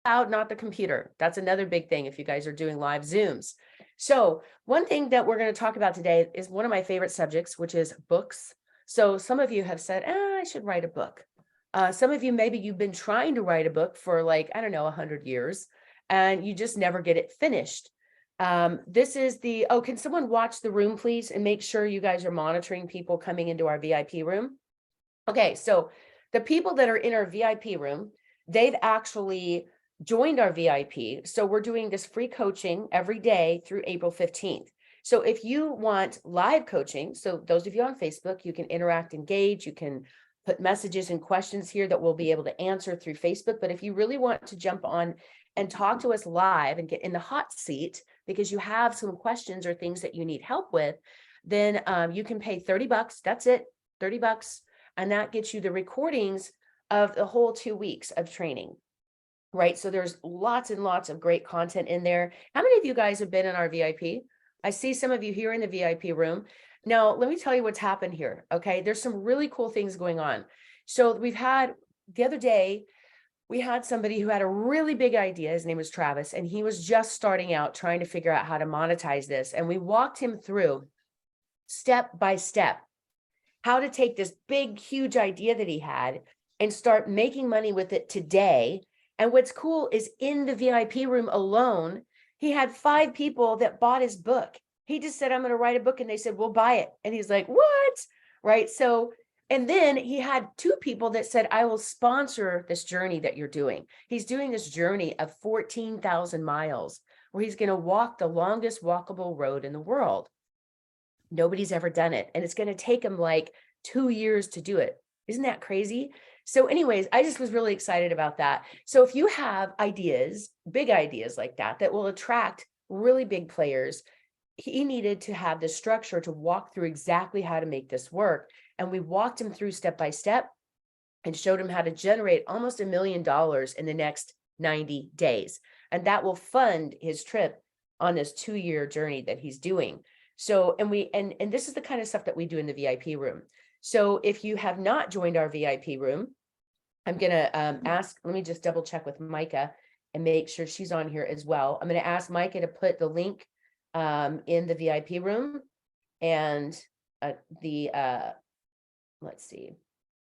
cloud, not the computer. That's another big thing if you guys are doing live Zooms. So one thing that we're going to talk about today is one of my favorite subjects, which is books. So some of you have said, I should write a book. Some of you, maybe you've been trying to write a book for like, I don't know, 100 years, and you just never get it finished. This is can someone watch the room, please, and make sure you guys are monitoring people coming into our VIP room? Okay, so the people that are in our VIP room, they've actually joined our VIP. So we're doing this free coaching every day through April 15th. So if you want live coaching, so those of you on Facebook, you can interact, engage, you can put messages and questions here that we'll be able to answer through Facebook. But if you really want to jump on and talk to us live and get in the hot seat because you have some questions or things that you need help with, then you can pay $30. That's it, $30. And that gets you the recordings of the whole 2 weeks of training, right? So there's lots and lots of great content in there. How many of you guys have been in our VIP? I see some of you here in the VIP room. Now, let me tell you what's happened here, okay? There's some really cool things going on. So the other day, we had somebody who had a really big idea. His name was Travis, and he was just starting out trying to figure out how to monetize this. And we walked him through step by step how to take this big, huge idea that he had and start making money with it today. And what's cool is in the VIP room alone, he had 5 people that bought his book. He just said, I'm going to write a book. And they said, we'll buy it. And he's like, what? Right. So, and then he had 2 people that said, I will sponsor this journey that you're doing. He's doing this journey of 14,000 miles where he's going to walk the longest walkable road in the world. Nobody's ever done it. And it's going to take him like 2 years to do it. Isn't that crazy? So anyways, I just was really excited about that. So if you have ideas, big ideas like that will attract really big players, he needed to have the structure to walk through exactly how to make this work. And we walked him through step by step and showed him how to generate almost $1 million in the next 90 days. And that will fund his trip on this 2-year journey that he's doing. So, and this is the kind of stuff that we do in the VIP room. So if you have not joined our VIP room, I'm going to ask, let me just double check with Micah and make sure she's on here as well. I'm going to ask Micah to put the link in the VIP room and let's see,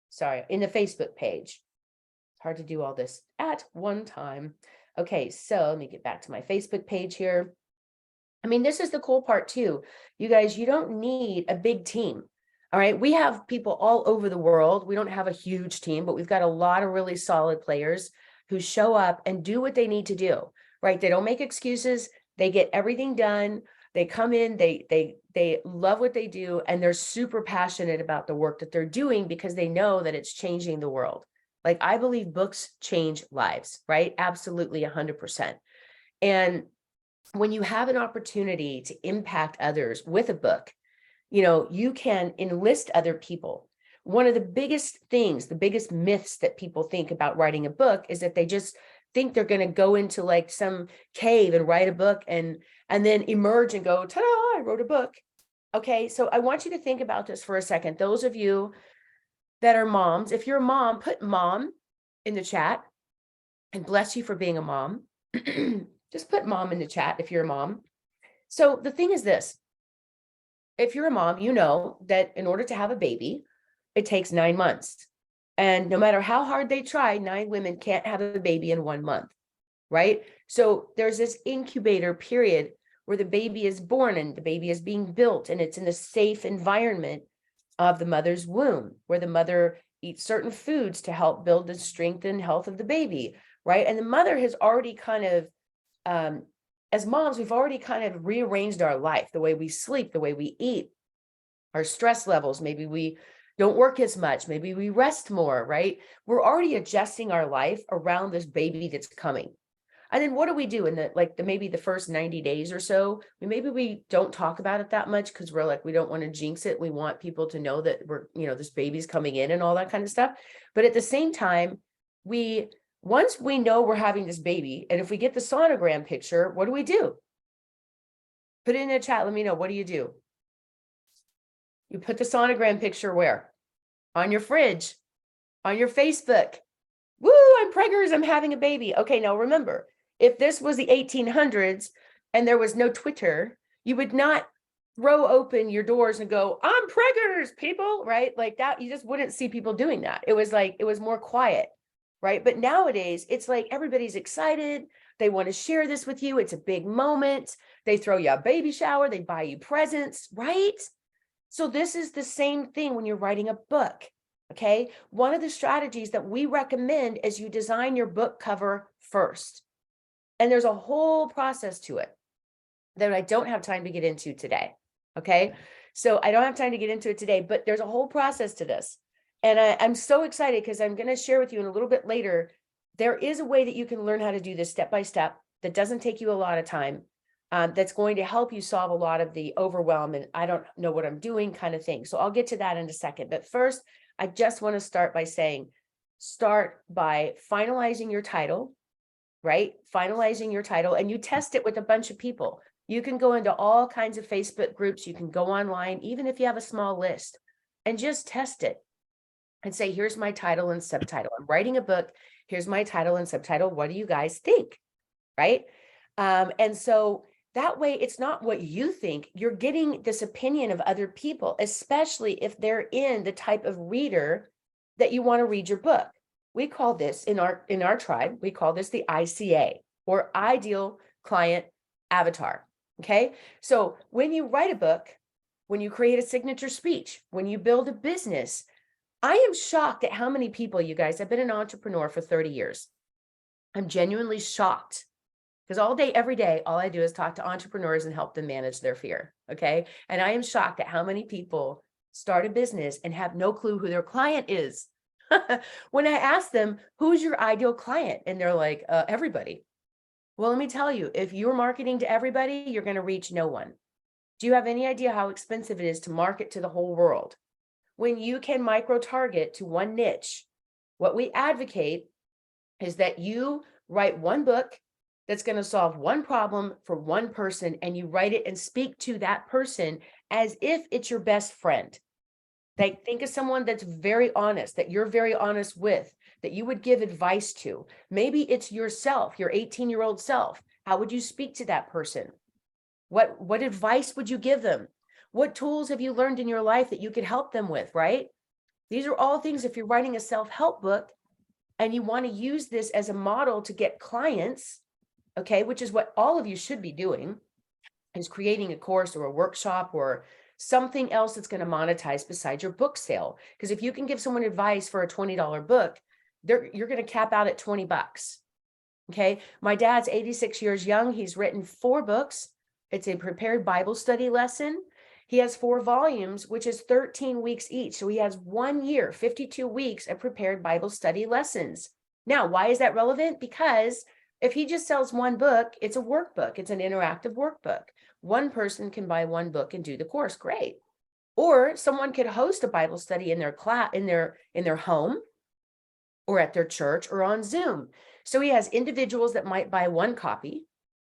sorry, in the Facebook page. It's hard to do all this at one time. Okay, so let me get back to my Facebook page here. I mean, this is the cool part too. You guys, you don't need a big team. All right. We have people all over the world. We don't have a huge team, but we've got a lot of really solid players who show up and do what they need to do, right? They don't make excuses. They get everything done. They come in, they love what they do, and they're super passionate about the work that they're doing because they know that it's changing the world. Like, I believe books change lives, right? Absolutely 100%. And when you have an opportunity to impact others with a book, you can enlist other people. One of the biggest things, the biggest myths that people think about writing a book is that they just think they're going to go into like some cave and write a book and then emerge and go, ta-da, I wrote a book. Okay, so I want you to think about this for a second. Those of you that are moms, if you're a mom, put mom in the chat, and bless you for being a mom. Just put mom in the chat if you're a mom. So the thing is this, if you're a mom, you know that in order to have a baby, it takes 9 months. And no matter how hard they try, 9 women can't have a baby in 1 month, right? So there's this incubator period where the baby is born and the baby is being built, and it's in a safe environment of the mother's womb, where the mother eats certain foods to help build the strength and health of the baby, right? And the mother has already kind of, as moms, we've already kind of rearranged our life, the way we sleep, the way we eat, our stress levels. Maybe we don't work as much. Maybe we rest more, right? We're already adjusting our life around this baby that's coming. And then what do we do in maybe the first 90 days or so? Maybe we don't talk about it that much because we're like, we don't want to jinx it. We want people to know that we're, this baby's coming in and all that kind of stuff. But at the same time, once we know we're having this baby, and if we get the sonogram picture, what do? Put it in the chat. Let me know. What do? You put the sonogram picture where? On your fridge, on your Facebook. Woo, I'm preggers, I'm having a baby. Okay, now remember, if this was the 1800s and there was no Twitter, you would not throw open your doors and go, I'm preggers, people, right? Like that, you just wouldn't see people doing that. It was more quiet, right? But nowadays, it's like everybody's excited. They want to share this with you. It's a big moment. They throw you a baby shower, they buy you presents, right? So this is the same thing when you're writing a book. Okay. One of the strategies that we recommend is you design your book cover first. And there's a whole process to it that I don't have time to get into today. Okay. So I don't have time to get into it today, but there's a whole process to this. And I'm so excited because I'm going to share with you in a little bit later. There is a way that you can learn how to do this step by step that doesn't take you a lot of time. That's going to help you solve a lot of the overwhelm and I don't know what I'm doing kind of thing. So I'll get to that in a second. But first, I just want to start by saying, start by finalizing your title, right? Finalizing your title, and you test it with a bunch of people. You can go into all kinds of Facebook groups. You can go online, even if you have a small list, and just test it and say, here's my title and subtitle. I'm writing a book. Here's my title and subtitle. What do you guys think? Right? And so that way, it's not what you think. You're getting this opinion of other people, especially if they're in the type of reader that you want to read your book. We call this in our tribe, we call this the ICA, or Ideal Client Avatar. Okay. So when you write a book, when you create a signature speech, when you build a business, I am shocked at how many people, you guys, I've been an entrepreneur for 30 years. I'm genuinely shocked. Because all day, every day, all I do is talk to entrepreneurs and help them manage their fear. Okay. And I am shocked at how many people start a business and have no clue who their client is. When I ask them, who's your ideal client? And they're like, everybody. Well, let me tell you, if you're marketing to everybody, you're going to reach no one. Do you have any idea how expensive it is to market to the whole world? When you can micro target to one niche, what we advocate is that you write one book that's going to solve one problem for one person, and you write it and speak to that person as if it's your best friend. Like, think of someone that's very honest, that you're very honest with, that you would give advice to. Maybe it's yourself, your 18-year-old self. How would you speak to that person? What advice would you give them? What tools have you learned in your life that you could help them with, right? These are all things, if you're writing a self-help book and you want to use this as a model to get clients, okay, which is what all of you should be doing, is creating a course or a workshop or something else that's going to monetize besides your book sale. Because if you can give someone advice for a $20 book, you're going to cap out at 20 bucks. Okay. My dad's 86 years young. He's written 4 books. It's a prepared Bible study lesson. He has 4 volumes, which is 13 weeks each. So he has 1 year, 52 weeks of prepared Bible study lessons. Now, why is that relevant? Because if he just sells one book, it's a workbook. It's an interactive workbook. One person can buy one book and do the course. Great. Or someone could host a Bible study in their class, in their home, or at their church, or on Zoom. So he has individuals that might buy one copy,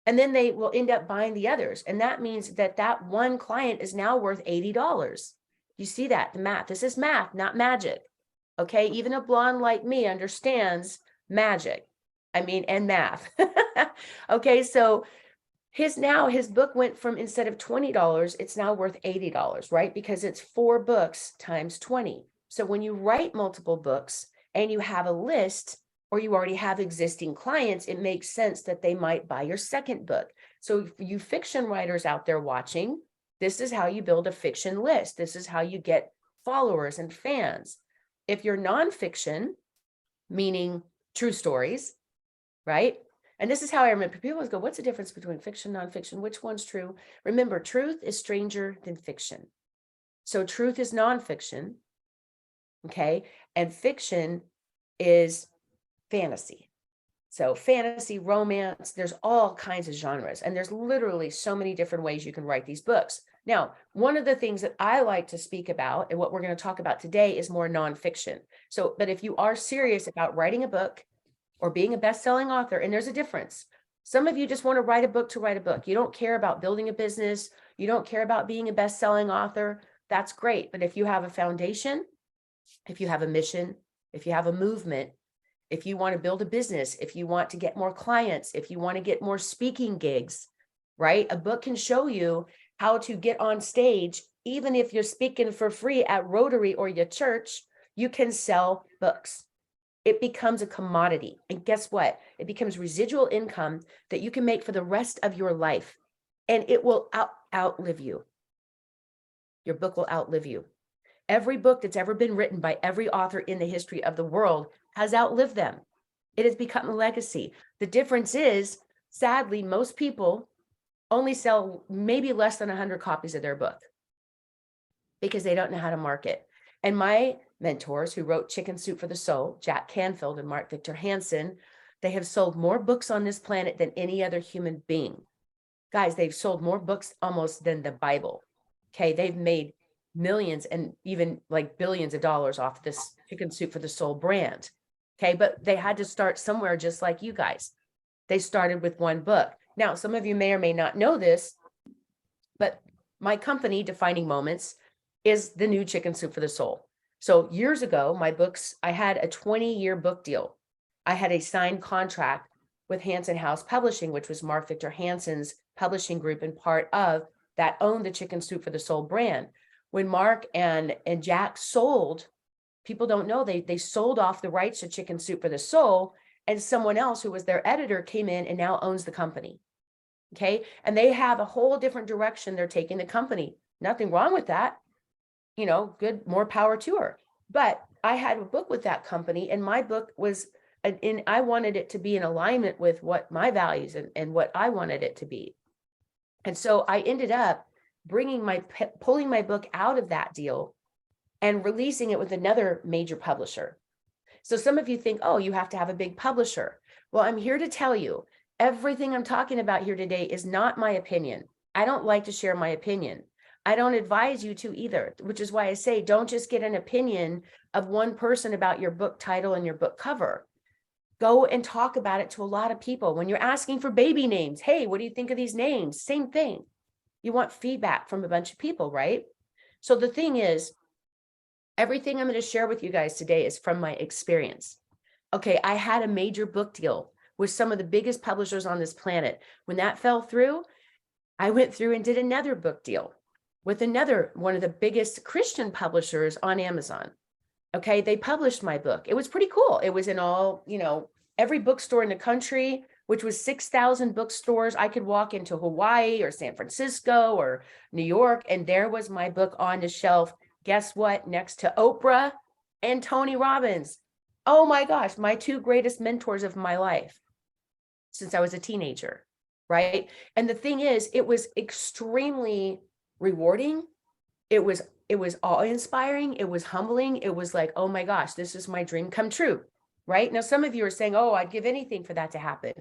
and then they will end up buying the others. And that means that that one client is now worth $80. You see that? The math. This is math, not magic. Okay. Even a blonde like me understands magic. And math. Okay. So his book went from, instead of $20, it's now worth $80, right? Because it's 4 books times 20. So when you write multiple books and you have a list, or you already have existing clients, it makes sense that they might buy your second book. So for you fiction writers out there watching, this is how you build a fiction list. This is how you get followers and fans. If you're nonfiction, meaning true stories, right? And this is how I remember, people always go, what's the difference between fiction, nonfiction? Which one's true? Remember, truth is stranger than fiction. So truth is nonfiction, okay? And fiction is fantasy. So fantasy, romance, there's all kinds of genres, and there's literally so many different ways you can write these books. Now, one of the things that I like to speak about, and what we're going to talk about today, is more nonfiction. So, but if you are serious about writing a book or being a best-selling author, and there's a difference. Some of you just want to write a book to write a book. You don't care about building a business. You don't care about being a best-selling author. That's great. But if you have a foundation, if you have a mission, if you have a movement, if you want to build a business, if you want to get more clients, if you want to get more speaking gigs, right? A book can show you how to get on stage. Even if you're speaking for free at Rotary or your church, you can sell books. It becomes a commodity. And guess what? It becomes residual income that you can make for the rest of your life. And it will outlive you. Your book will outlive you. Every book that's ever been written by every author in the history of the world has outlived them. It has become a legacy. The difference is, sadly, most people only sell maybe less than 100 copies of their book because they don't know how to market. And my mentors who wrote Chicken Soup for the Soul, Jack Canfield and Mark Victor Hansen, they have sold more books on this planet than any other human being. Guys, they've sold more books almost than the Bible. Okay, they've made millions and even like billions of dollars off this Chicken Soup for the Soul brand. Okay, but they had to start somewhere just like you guys. They started with one book. Now, some of you may or may not know this, but my company, Defining Moments, is the new Chicken Soup for the Soul. So years ago, my books, I had a 20-year book deal. I had a signed contract with Hansen House Publishing, which was Mark Victor Hansen's publishing group and part of that owned the Chicken Soup for the Soul brand. When Mark and Jack sold, people don't know, they sold off the rights to Chicken Soup for the Soul, and someone else who was their editor came in and now owns the company. Okay, and they have a whole different direction they're taking the company. Nothing wrong with that. You know, good, more power to her. But I had a book with that company, and my book was I wanted it to be in alignment with what my values and what I wanted it to be. And so I ended up pulling my book out of that deal and releasing it with another major publisher. So some of you think, oh, you have to have a big publisher. Well, I'm here to tell you, everything I'm talking about here today is not my opinion. I don't like to share my opinion. I don't advise you to either, which is why I say, don't just get an opinion of one person about your book title and your book cover. Go and talk about it to a lot of people. When you're asking for baby names, hey, what do you think of these names? Same thing. You want feedback from a bunch of people, right? So the thing is, everything I'm going to share with you guys today is from my experience. Okay, I had a major book deal with some of the biggest publishers on this planet. When that fell through, I went through and did another book deal with another one of the biggest Christian publishers on Amazon. Okay, they published my book. It was pretty cool. It was in all, every bookstore in the country, which was 6,000 bookstores. I could walk into Hawaii or San Francisco or New York, and there was my book on the shelf. Guess what? Next to Oprah and Tony Robbins. Oh my gosh, my two greatest mentors of my life since I was a teenager, right? And the thing is, it was extremely rewarding. It was awe-inspiring. It was humbling. It was like, oh my gosh, this is my dream come true, right? Now, some of you are saying, oh, I'd give anything for that to happen.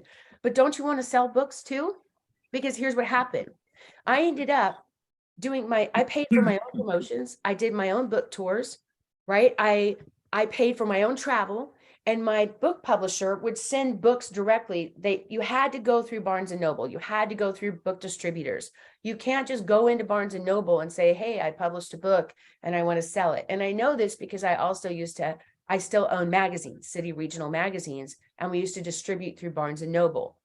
But don't you want to sell books too? Because here's what happened. I ended up I paid for my own promotions. I did my own book tours, right? I paid for my own travel, and my book publisher would send books directly. You had to go through Barnes and Noble. You had to go through book distributors. You can't just go into Barnes and Noble and say, hey, I published a book and I want to sell it. And I know this because I still own magazines, city regional magazines, and we used to distribute through Barnes and Noble.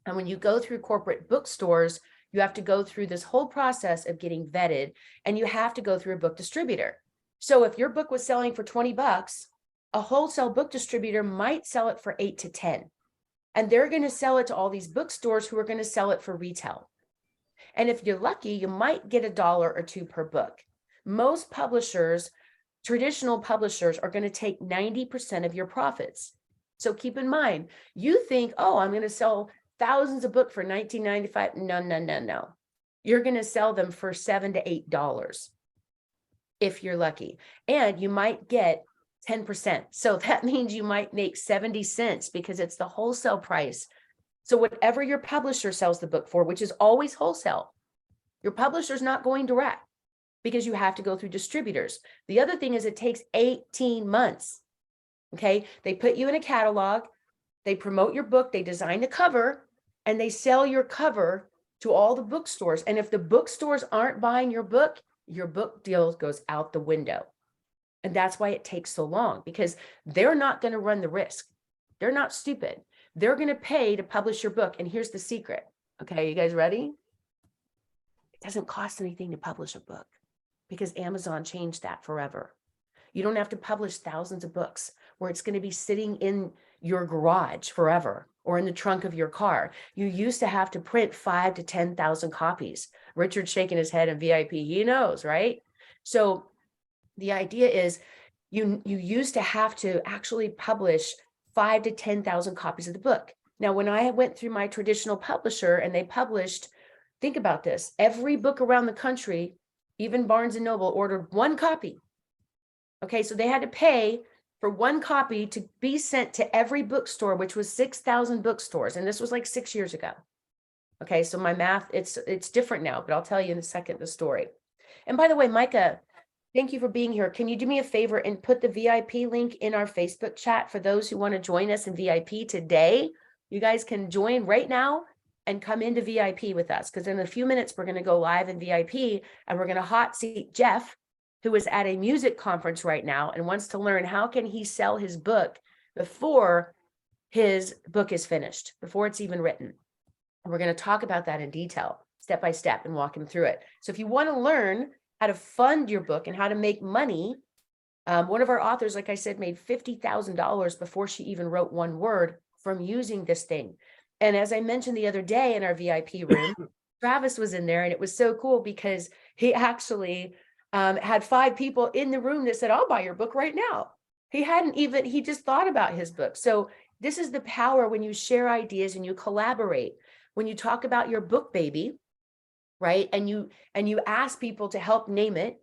And when you go through corporate bookstores, you have to go through this whole process of getting vetted, and you have to go through a book distributor. So if your book was selling for $20, a wholesale book distributor might sell it for 8 to 10. And they're going to sell it to all these bookstores who are going to sell it for retail. And if you're lucky, you might get $1 or $2 per book. Most publishers, traditional publishers, are going to take 90% of your profits. So keep in mind, you think, oh, I'm going to sell thousands of books for $19.95. No. You're going to sell them for $7 to $8 if you're lucky. And you might get 10%. So that means you might make 70 cents because it's the wholesale price. So whatever your publisher sells the book for, which is always wholesale, your publisher's not going direct because you have to go through distributors. The other thing is it takes 18 months. Okay. They put you in a catalog, they promote your book, they design the cover, and they sell your cover to all the bookstores. And if the bookstores aren't buying your book deal goes out the window. And that's why it takes so long, because they're not going to run the risk. They're not stupid. They're going to pay to publish your book. And here's the secret. Okay, you guys ready? It doesn't cost anything to publish a book because Amazon changed that forever. You don't have to publish thousands of books where it's going to be sitting in your garage forever or in the trunk of your car. You used to have to print 5,000 to 10,000 copies. Richard's shaking his head in VIP. He knows, right? So the idea is you used to have to actually publish 5,000 to 10,000 copies of the book. Now, when I went through my traditional publisher and they published, think about this, every book around the country, even Barnes and Noble, ordered one copy. Okay, so they had to pay for one copy to be sent to every bookstore, which was 6,000 bookstores. And this was like 6 years ago. Okay, so my math, it's different now, but I'll tell you in a second the story. And by the way, Micah, thank you for being here. Can you do me a favor and put the VIP link in our Facebook chat for those who want to join us in VIP today? You guys can join right now and come into VIP with us, because in a few minutes, we're going to go live in VIP and we're going to hot seat Jeff, who is at a music conference right now and wants to learn how can he sell his book before his book is finished, before it's even written. And we're going to talk about that in detail, step by step, and walk him through it. So if you want to learn how to fund your book and how to make money, one of our authors, like I said, made $50,000 before she even wrote one word from using this thing. And as I mentioned the other day in our VIP room, Travis was in there, and it was so cool because he actually had 5 people in the room that said, I'll buy your book right now. He just thought about his book. So this is the power when you share ideas and you collaborate. When you talk about your book baby, right? And you ask people to help name it,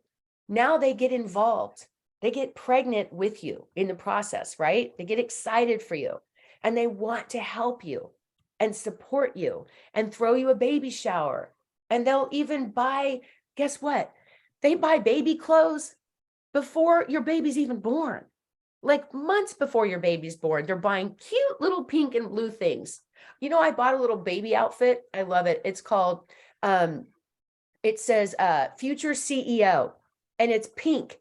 now they get involved. They get pregnant with you in the process, right? They get excited for you and they want to help you and support you and throw you a baby shower. And they'll even buy, guess what? They buy baby clothes before your baby's even born. Like months before your baby's born, they're buying cute little pink and blue things. You know, I bought a little baby outfit. I love it. It's called, it says future CEO, and it's pink.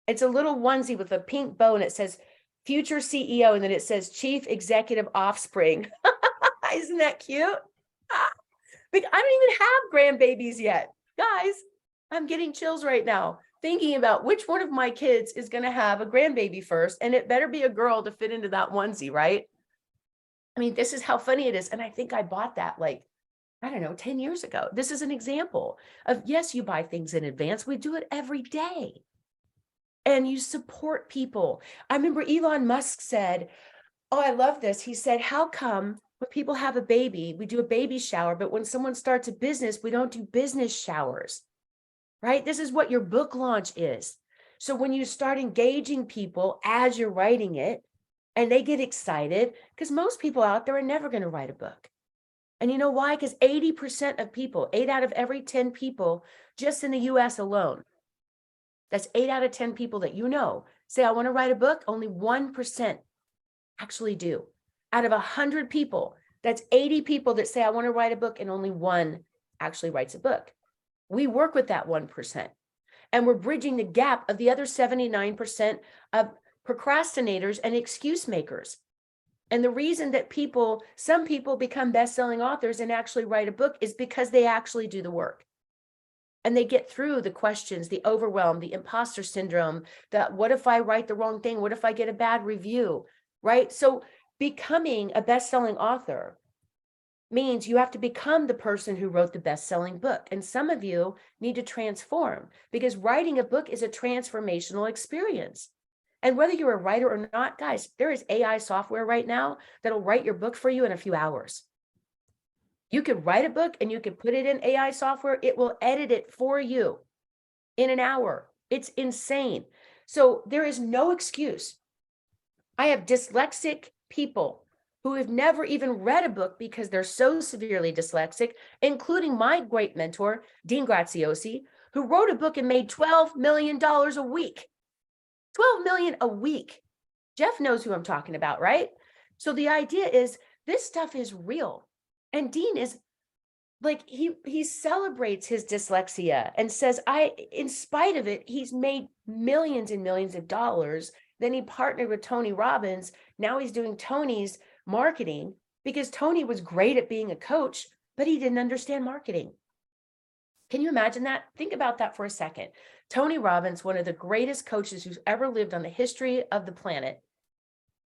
It's a little onesie with a pink bow, and it says future CEO, and then it says chief executive offspring. Isn't that cute? But I don't even have grandbabies yet. Guys, I'm getting chills right now thinking about which one of my kids is going to have a grandbaby first, and it better be a girl to fit into that onesie, right? I mean, this is how funny it is. And I think I bought that like, I don't know, 10 years ago. This is an example of, yes, you buy things in advance. We do it every day. And you support people. I remember Elon Musk said, oh, I love this. He said, how come when people have a baby, we do a baby shower, but when someone starts a business, we don't do business showers, right? This is what your book launch is. So when you start engaging people as you're writing it, and they get excited, because most people out there are never going to write a book. And you know why? Because 80% of people, 8 out of every 10 people, just in the US alone, that's 8 out of 10 people that you know, say, I want to write a book. Only 1% actually do. Out of 100 people, that's 80 people that say, I want to write a book, and only 1 actually writes a book. We work with that 1%. And we're bridging the gap of the other 79% of procrastinators and excuse makers. And the reason that some people become best-selling authors and actually write a book is because they actually do the work. And they get through the questions, the overwhelm, the imposter syndrome, the what if I write the wrong thing? What if I get a bad review, right? So becoming a best-selling author means you have to become the person who wrote the best-selling book. And some of you need to transform, because writing a book is a transformational experience. And whether you're a writer or not, guys, there is AI software right now that'll write your book for you in a few hours. You could write a book and you could put it in AI software. It will edit it for you in an hour. It's insane. So there is no excuse. I have dyslexic people who have never even read a book because they're so severely dyslexic, including my great mentor, Dean Graziosi, who wrote a book and made $12 million a week. 12 million a week. Jeff knows who I'm talking about, right? So the idea is this stuff is real. And Dean is like, he celebrates his dyslexia and says, in spite of it, he's made millions and millions of dollars. Then he partnered with Tony Robbins Now he's doing Tony's marketing because Tony was great at being a coach, but he didn't understand marketing. Can you imagine that? Think about that for a second. Tony Robbins, one of the greatest coaches who's ever lived on the history of the planet,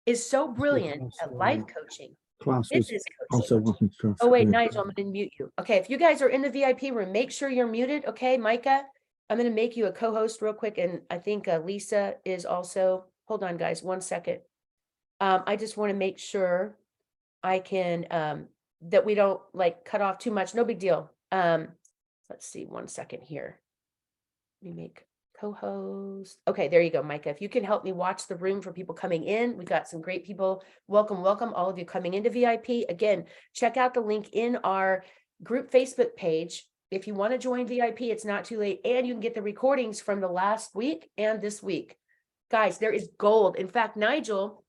is so brilliant at life coaching, business also coaching. welcome to Oh, wait, Nigel, I'm going to mute you. Okay, if you guys are in the VIP room, make sure you're muted. Okay, Micah, I'm going to make you a co-host real quick. And I think Lisa is also, hold on, guys, 1 second. I just want to make sure I can, that we don't like cut off too much. No big deal. Let's see, 1 second here. Let me make co-host. Okay, there you go, Micah. If you can help me watch the room for people coming in, we've got some great people. Welcome, welcome, all of you coming into VIP. Again, check out the link in our group Facebook page. If you want to join VIP, it's not too late, and you can get the recordings from the last week and this week. Guys, there is gold. In fact, Nigel,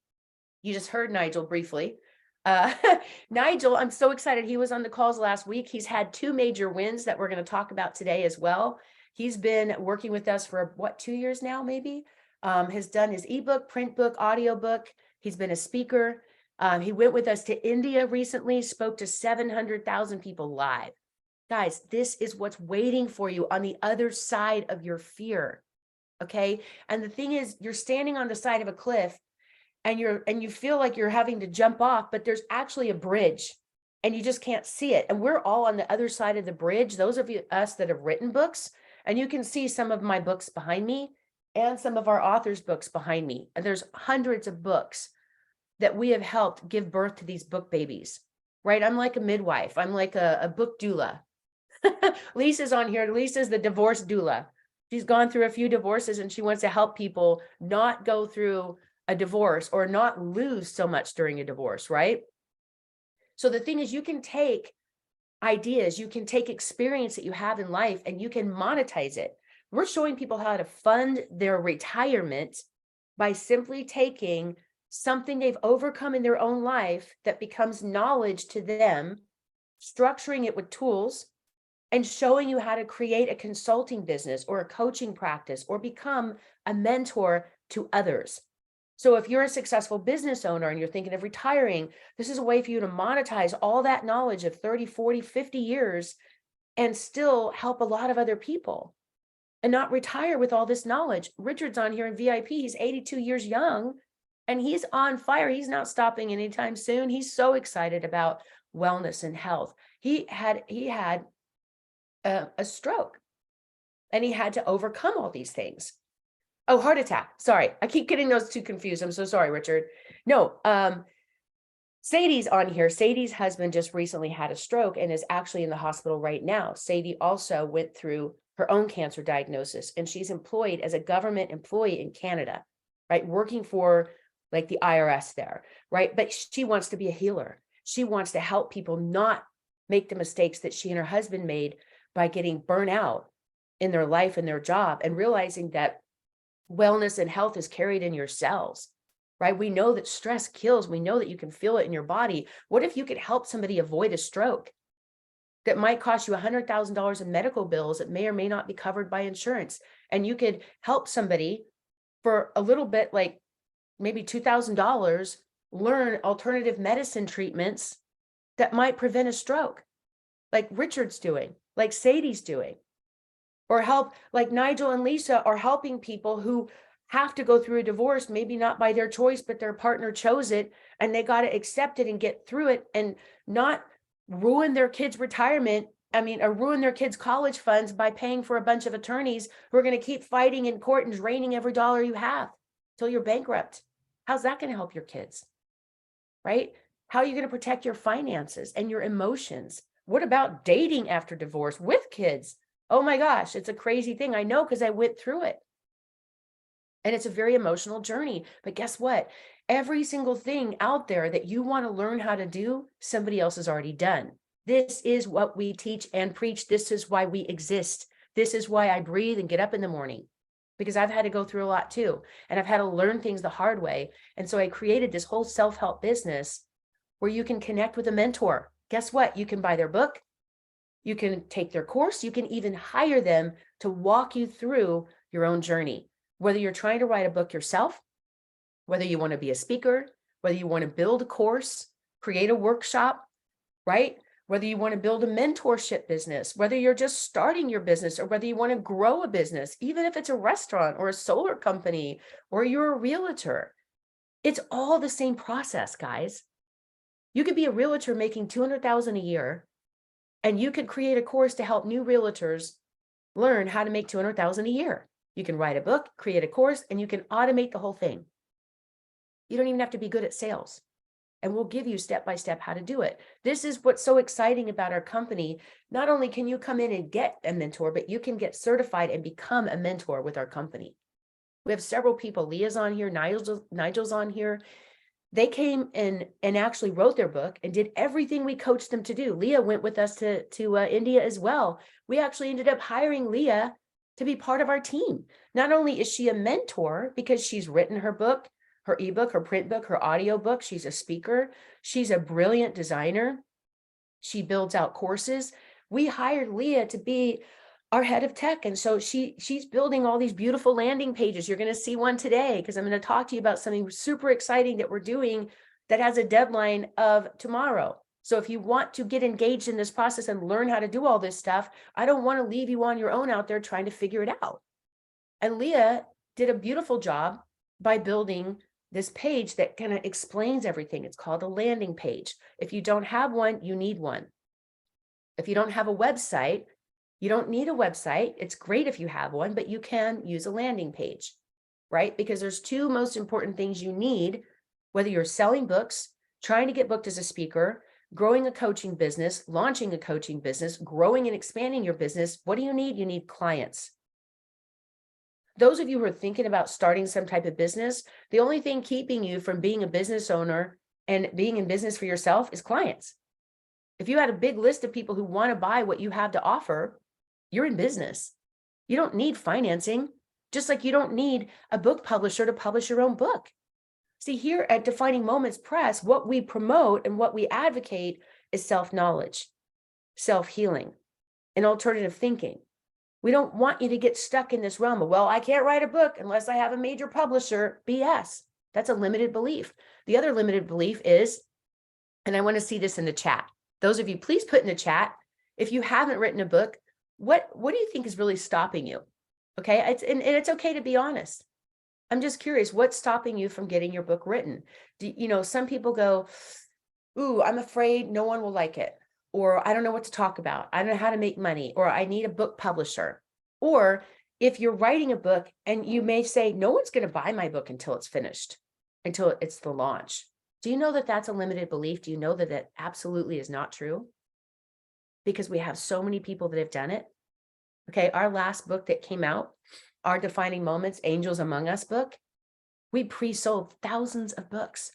you just heard Nigel briefly. Nigel, I'm so excited. He was on the calls last week. He's had 2 major wins that we're going to talk about today as well. He's been working with us for what, 2 years now, maybe? Has done his ebook, print book, audio book. He's been a speaker. He went with us to India recently, spoke to 700,000 people live. Guys, this is what's waiting for you on the other side of your fear. Okay. And the thing is, you're standing on the side of a cliff and you feel like you're having to jump off, but there's actually a bridge and you just can't see it. And we're all on the other side of the bridge. Those of us that have written books, and you can see some of my books behind me and some of our authors' books behind me. And there's hundreds of books that we have helped give birth to these book babies, right? I'm like a midwife. I'm like a book doula. Lisa's on here. Lisa's the divorce doula. She's gone through a few divorces and she wants to help people not go through a divorce or not lose so much during a divorce, right? So the thing is, you can take ideas, you can take experience that you have in life and you can monetize it. We're showing people how to fund their retirement by simply taking something they've overcome in their own life that becomes knowledge to them, structuring it with tools, and showing you how to create a consulting business or a coaching practice or become a mentor to others. So if you're a successful business owner and you're thinking of retiring, this is a way for you to monetize all that knowledge of 30, 40, 50 years and still help a lot of other people and not retire with all this knowledge. Richard's on here in VIP. He's 82 years young and he's on fire. He's not stopping anytime soon. He's so excited about wellness and health. He had a stroke and he had to overcome all these things. Oh, heart attack. Sorry. I keep getting those two confused. I'm so sorry, Richard. No, Sadie's on here. Sadie's husband just recently had a stroke and is actually in the hospital right now. Sadie also went through her own cancer diagnosis and she's employed as a government employee in Canada, right? Working for like the IRS there, right? But she wants to be a healer. She wants to help people not make the mistakes that she and her husband made by getting burnt out in their life and their job and realizing that wellness and health is carried in your cells, right? We know that stress kills. We know that you can feel it in your body. What if you could help somebody avoid a stroke that might cost you $100,000 in medical bills that may or may not be covered by insurance? And you could help somebody for a little bit, like maybe $2,000, learn alternative medicine treatments that might prevent a stroke, like Richard's doing, like Sadie's doing. Or help like Nigel and Lisa are helping people who have to go through a divorce, maybe not by their choice, but their partner chose it and they got to accept it and get through it and not ruin their kids' retirement. Or ruin their kids' college funds by paying for a bunch of attorneys who are going to keep fighting in court and draining every dollar you have till you're bankrupt. How's that going to help your kids? Right? How are you going to protect your finances and your emotions? What about dating after divorce with kids? Oh my gosh, it's a crazy thing. I know because I went through it. And it's a very emotional journey. But guess what? Every single thing out there that you want to learn how to do, somebody else has already done. This is what we teach and preach. This is why we exist. This is why I breathe and get up in the morning, because I've had to go through a lot too. And I've had to learn things the hard way. And so I created this whole self-help business where you can connect with a mentor. Guess what? You can buy their book. You can take their course. You can even hire them to walk you through your own journey. Whether you're trying to write a book yourself, whether you want to be a speaker, whether you want to build a course, create a workshop, right? Whether you want to build a mentorship business, whether you're just starting your business, or whether you want to grow a business, even if it's a restaurant or a solar company, or you're a realtor, it's all the same process, guys. You could be a realtor making $200,000 a year, and you could create a course to help new realtors learn how to make $200,000 a year. You can write a book, create a course, and you can automate the whole thing. You don't even have to be good at sales. And we'll give you step by step how to do it. This is what's so exciting about our company. Not only can you come in and get a mentor, but you can get certified and become a mentor with our company. We have several people. Leah's on here, Nigel's on here. They came and actually wrote their book and did everything we coached them to do. Leah went with us to India as well. We actually ended up hiring Leah to be part of our team. Not only is she a mentor because she's written her book, her ebook, her print book, her audio book, she's a speaker, she's a brilliant designer, she builds out courses. We hired Leah to be our head of tech. And so she's building all these beautiful landing pages. You're going to see one today because I'm going to talk to you about something super exciting that we're doing that has a deadline of tomorrow. So if you want to get engaged in this process and learn how to do all this stuff, I don't want to leave you on your own out there trying to figure it out. And Leah did a beautiful job by building this page that kind of explains everything. It's called a landing page. If you don't have one, you need one. If you don't have a website, you don't need a website. It's great if you have one, but you can use a landing page, right? Because there's two most important things you need, whether you're selling books, trying to get booked as a speaker, growing a coaching business, launching a coaching business, growing and expanding your business. What do you need? You need clients. Those of you who are thinking about starting some type of business, the only thing keeping you from being a business owner and being in business for yourself is clients. If you had a big list of people who want to buy what you have to offer, you're in business. You don't need financing, just like you don't need a book publisher to publish your own book. See, here at Defining Moments Press, what we promote and what we advocate is self-knowledge, self-healing, and alternative thinking. We don't want you to get stuck in this realm of, well, I can't write a book unless I have a major publisher. BS. That's a limited belief. The other limited belief is, and I want to see this in the chat. Those of you, please put in the chat, if you haven't written a book, what do you think is really stopping you? Okay, and it's okay to be honest. I'm just curious, what's stopping you from getting your book written? Some people go, ooh, I'm afraid no one will like it. Or I don't know what to talk about. I don't know how to make money, or I need a book publisher. Or if you're writing a book and you may say, no one's going to buy my book until it's finished, until it's the launch. Do you know that that's a limited belief? Do you know that that absolutely is not true? Because we have so many people that have done it. Okay, our last book that came out, our Defining Moments, Angels Among Us book, we pre-sold thousands of books.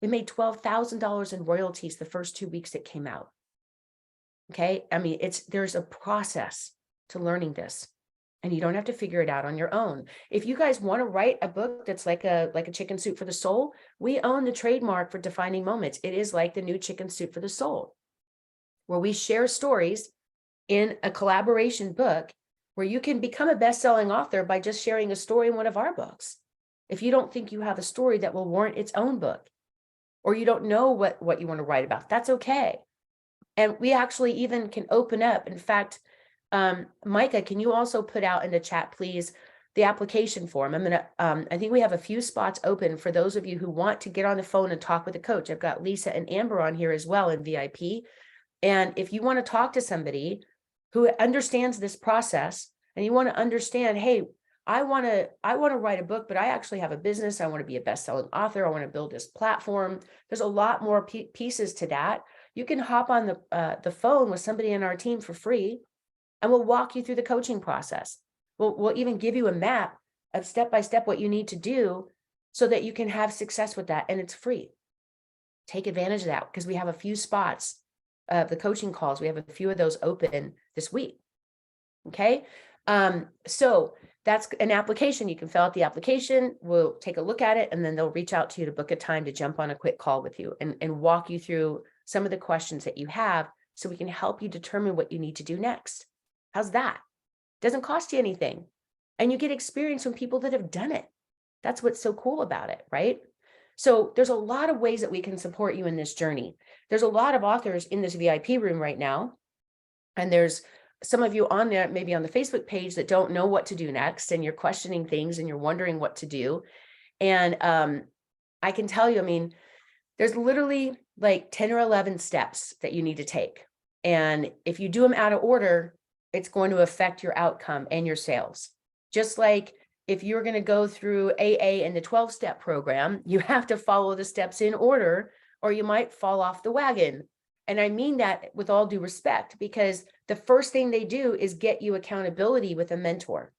We made $12,000 in royalties the first 2 weeks it came out. Okay, I mean, there's a process to learning this, and you don't have to figure it out on your own. If you guys want to write a book that's like a chicken soup for the soul, we own the trademark for Defining Moments. It is like the new chicken soup for the soul, where we share stories in a collaboration book where you can become a best-selling author by just sharing a story in one of our books. If you don't think you have a story that will warrant its own book, or you don't know what you want to write about, that's okay. And we actually even can open up. In fact, Micah, can you also put out in the chat, please, the application form? I think we have a few spots open for those of you who want to get on the phone and talk with a coach. I've got Lisa and Amber on here as well in VIP. And if you want to talk to somebody who understands this process and you want to understand, hey, I want to write a book, but I actually have a business. I want to be a best-selling author. I want to build this platform. There's a lot more pieces to that. You can hop on the phone with somebody in our team for free, and we'll walk you through the coaching process. We'll even give you a map of step-by-step what you need to do so that you can have success with that, and it's free. Take advantage of that because we have a few spots of the coaching calls. We have a few of those open this week. Okay, so that's an application. You can fill out the application. We'll take a look at it, and then they'll reach out to you to book a time to jump on a quick call with you and walk you through some of the questions that you have so we can help you determine what you need to do next. How's that? Doesn't cost you anything. And you get experience from people that have done it. That's what's so cool about it, right? So there's a lot of ways that we can support you in this journey. There's a lot of authors in this VIP room right now. And there's some of you on there, maybe on the Facebook page, that don't know what to do next, and you're questioning things and you're wondering what to do. And I can tell you, I mean, there's literally like 10 or 11 steps that you need to take. And if you do them out of order, it's going to affect your outcome and your sales. Just like if you're going to go through AA and the 12-step program, you have to follow the steps in order, or you might fall off the wagon. And I mean that with all due respect, because the first thing they do is get you accountability with a mentor,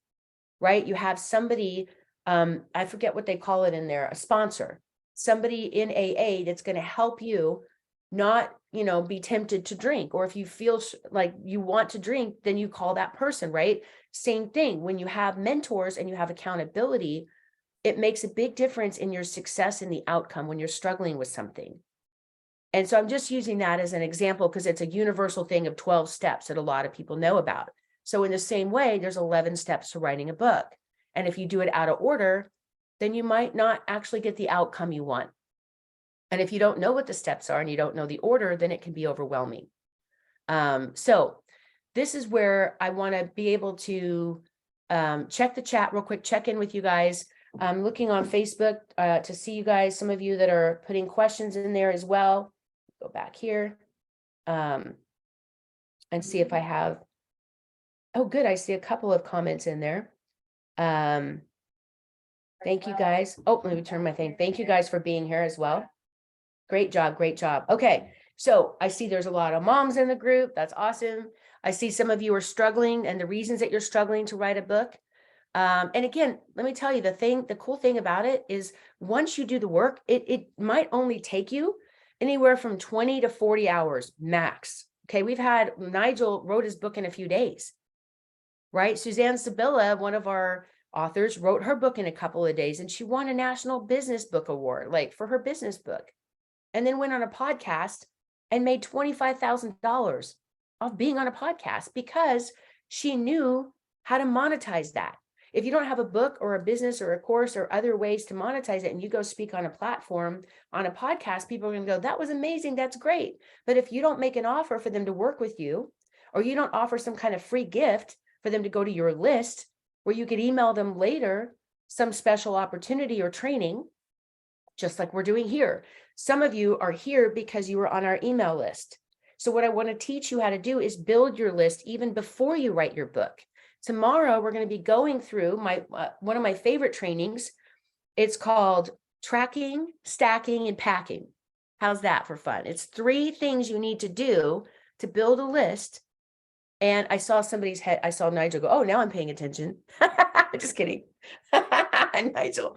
right? You have somebody, I forget what they call it in there, a sponsor, somebody in AA that's going to help you not, be tempted to drink. Or if you feel like you want to drink, then you call that person, right? Same thing. When you have mentors and you have accountability, it makes a big difference in your success in the outcome when you're struggling with something. And so I'm just using that as an example because it's a universal thing of 12 steps that a lot of people know about. So in the same way, there's 11 steps to writing a book. And if you do it out of order, then you might not actually get the outcome you want. And if you don't know what the steps are and you don't know the order, then it can be overwhelming. So this is where I want to be able to check the chat real quick, check in with you guys. I'm looking on Facebook to see you guys, some of you that are putting questions in there as well. Go back here and see if I have, oh, good. I see a couple of comments in there. Thank you guys. Oh, let me turn my thing. Thank you guys for being here as well. Great job. Great job. Okay. So I see there's a lot of moms in the group. That's awesome. I see some of you are struggling and the reasons that you're struggling to write a book. And again, let me tell you the cool thing about it is once you do the work, it might only take you anywhere from 20 to 40 hours max. Okay. We've had Nigel wrote his book in a few days, right? Suzanne Sabilla, one of our authors, wrote her book in a couple of days and she won a National Business Book Award, like for her business book, and then went on a podcast and made $25,000 off being on a podcast because she knew how to monetize that. If you don't have a book or a business or a course or other ways to monetize it, and you go speak on a platform, on a podcast, people are going to go, that was amazing. That's great. But if you don't make an offer for them to work with you, or you don't offer some kind of free gift for them to go to your list where you could email them later, some special opportunity or training, just like we're doing here. Some of you are here because you were on our email list. So what I want to teach you how to do is build your list even before you write your book. Tomorrow, we're going to be going through one of my favorite trainings. It's called Tracking, Stacking, and Packing. How's that for fun? It's 3 things you need to do to build a list. And I saw somebody's head. I saw Nigel go, oh, now I'm paying attention. Just kidding. Nigel.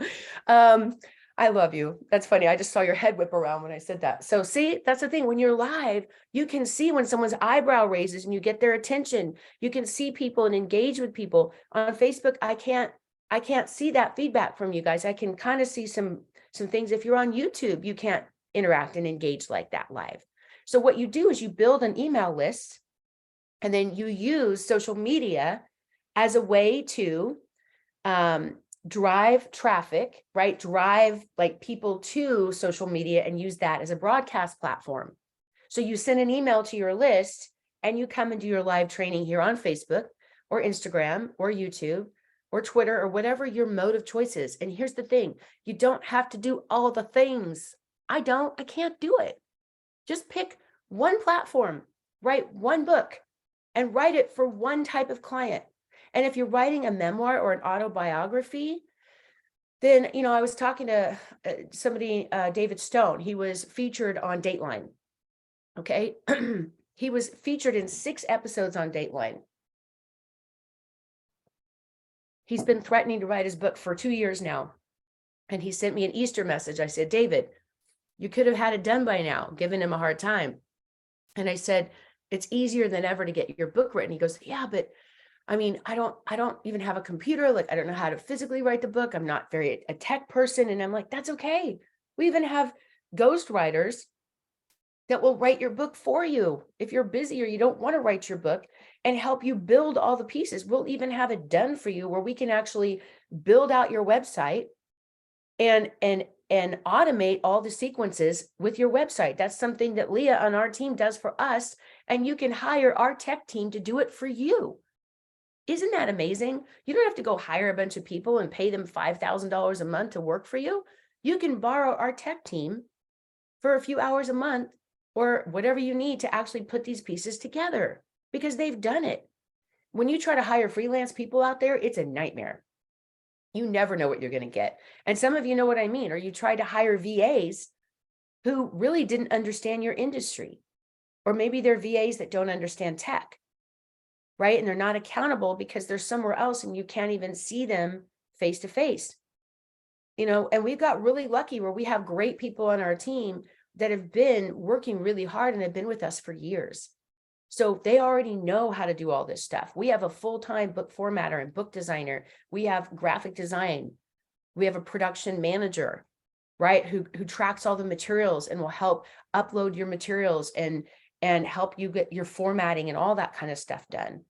I love you. That's funny. I just saw your head whip around when I said that. So see, that's the thing. When you're live, you can see when someone's eyebrow raises and you get their attention. You can see people and engage with people. On Facebook, I can't see that feedback from you guys. I can kind of see some things. If you're on YouTube, you can't interact and engage like that live. So what you do is you build an email list and then you use social media as a way to drive traffic, right? Drive like people to social media and use that as a broadcast platform. So you send an email to your list and you come and do your live training here on Facebook or Instagram or YouTube or Twitter or whatever your mode of choice is. And here's the thing, you don't have to do all the things. I can't do it. Just pick one platform, write one book and write it for one type of client. And if you're writing a memoir or an autobiography, then, I was talking to somebody, David Stone. He was featured on Dateline. Okay. He was featured in 6 episodes on Dateline. He's been threatening to write his book for 2 years now. And he sent me an Easter message. I said, David, you could have had it done by now, giving him a hard time. And I said, it's easier than ever to get your book written. He goes, yeah, but I mean, I don't even have a computer. Like, I don't know how to physically write the book. I'm not a tech person. And I'm like, that's okay. We even have ghostwriters that will write your book for you. If you're busy or you don't want to write your book and help you build all the pieces, we'll even have it done for you where we can actually build out your website and and automate all the sequences with your website. That's something that Leah on our team does for us, and you can hire our tech team to do it for you. Isn't that amazing? You don't have to go hire a bunch of people and pay them $5,000 a month to work for you. You can borrow our tech team for a few hours a month or whatever you need to actually put these pieces together, because they've done it. When you try to hire freelance people out there, it's a nightmare. You never know what you're going to get. And some of you know what I mean, or you try to hire VAs who really didn't understand your industry, or maybe they're VAs that don't understand tech, right? And they're not accountable because they're somewhere else and you can't even see them face to face. And we've got really lucky where we have great people on our team that have been working really hard and have been with us for years. So they already know how to do all this stuff. We have a full-time book formatter and book designer. We have graphic design. We have a production manager, right? Who tracks all the materials and will help upload your materials and help you get your formatting and all that kind of stuff done.